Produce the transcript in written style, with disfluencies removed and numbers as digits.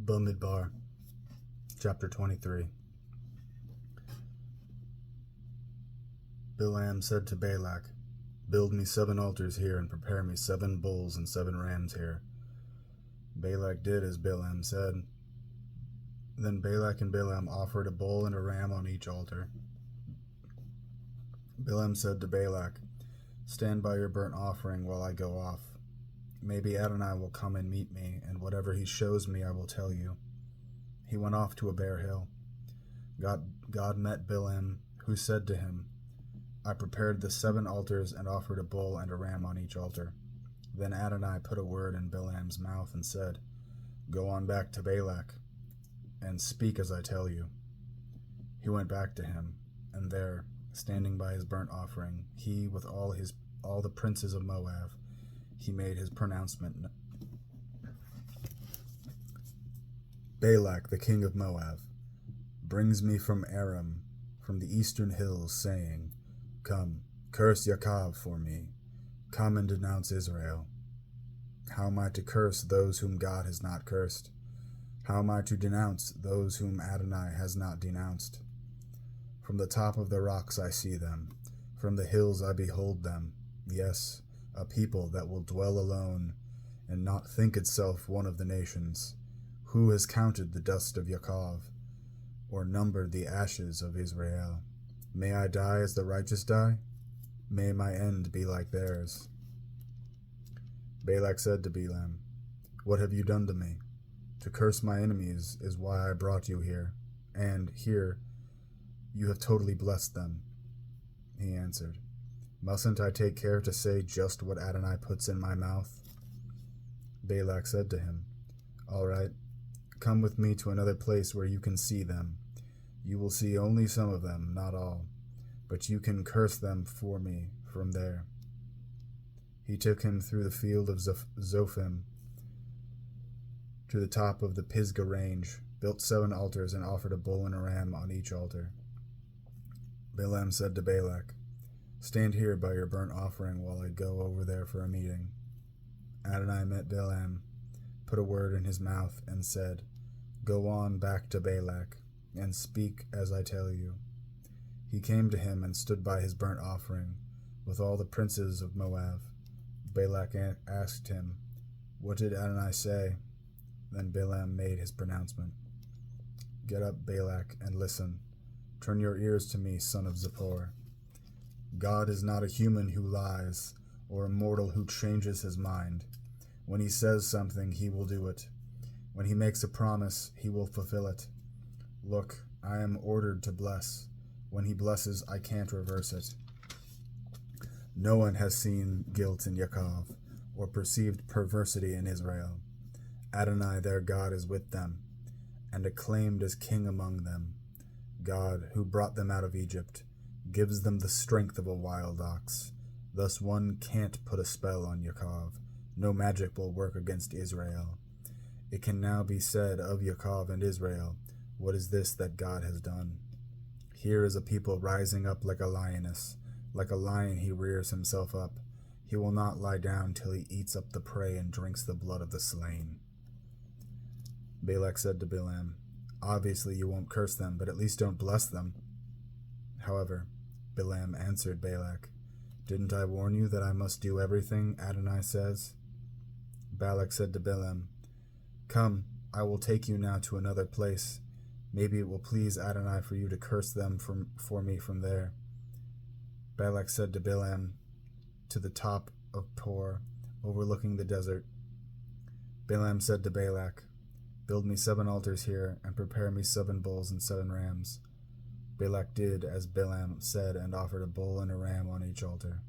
Bamidbar, chapter 23. Bil'am said to Balak, "Build me 7 altars here and prepare me 7 bulls and 7 rams here." Balak did as Bil'am said. Then Balak and Bil'am offered a bull and a ram on each altar. Bil'am said to Balak, "Stand by your burnt offering while I go off. Maybe Adonai will come and meet me, and whatever he shows me I will tell you." He went off to a bare hill. God met Bil'am, who said to him, "I prepared the 7 altars and offered a bull and a ram on each altar." Then Adonai put a word in Bil'am's mouth and said, "Go on back to Balak, and speak as I tell you." He went back to him, and there, standing by his burnt offering, he with all the princes of Moab, he made his pronouncement. Balak, the king of Moab, brings me from Aram, from the eastern hills, saying, "Come, curse Yaakov for me. Come and denounce Israel." How am I to curse those whom God has not cursed? How am I to denounce those whom Adonai has not denounced? From the top of the rocks I see them. From the hills I behold them. Yes, a people that will dwell alone and not think itself one of the nations. Who has counted the dust of Yaakov, or numbered the ashes of Israel? May I die as the righteous die? May my end be like theirs. Balak said to Bil'am, "What have you done to me? To curse my enemies is why I brought you here, and here you have totally blessed them." He answered, "Mustn't I take care to say just what Adonai puts in my mouth?" Balak said to him, "All right, come with me to another place where you can see them. You will see only some of them, not all, but you can curse them for me from there." He took him through the field of Zophim to the top of the Pisgah range, built 7 altars, and offered a bull and a ram on each altar. Bil'am said to Balak, "Stand here by your burnt offering while I go over there for a meeting." Adonai met Bil'am, put a word in his mouth, and said, "Go on back to Balak, and speak as I tell you." He came to him and stood by his burnt offering, with all the princes of Moab. Balak asked him, "What did Adonai say?" Then Bil'am made his pronouncement. "Get up, Balak, and listen. Turn your ears to me, son of Zippor. God is not a human who lies, or a mortal who changes his mind. When he says something, he will do it. When he makes a promise, he will fulfill it. Look, I am ordered to bless. When he blesses, I can't reverse it. No one has seen guilt in Yaakov, or perceived perversity in Israel. Adonai their God is with them, and acclaimed as king among them. God, who brought them out of Egypt, gives them the strength of a wild ox. Thus one can't put a spell on Yaakov. No magic will work against Israel. It can now be said of Yaakov and Israel, what is this that God has done? Here is a people rising up like a lioness. Like a lion he rears himself up. He will not lie down till he eats up the prey and drinks the blood of the slain." Balak said to Bil'am, "Obviously you won't curse them, but at least don't bless them." However, Bil'am answered Balak, "Didn't I warn you that I must do everything Adonai says?" Balak said to Bil'am, "Come, I will take you now to another place. Maybe it will please Adonai for you to curse them for me from there." Balak said to Bil'am, to the top of Por, overlooking the desert. Bil'am said to Balak, "Build me 7 altars here, and prepare me 7 bulls and 7 rams." Balak did as Bil'am said, and offered a bull and a ram on each altar.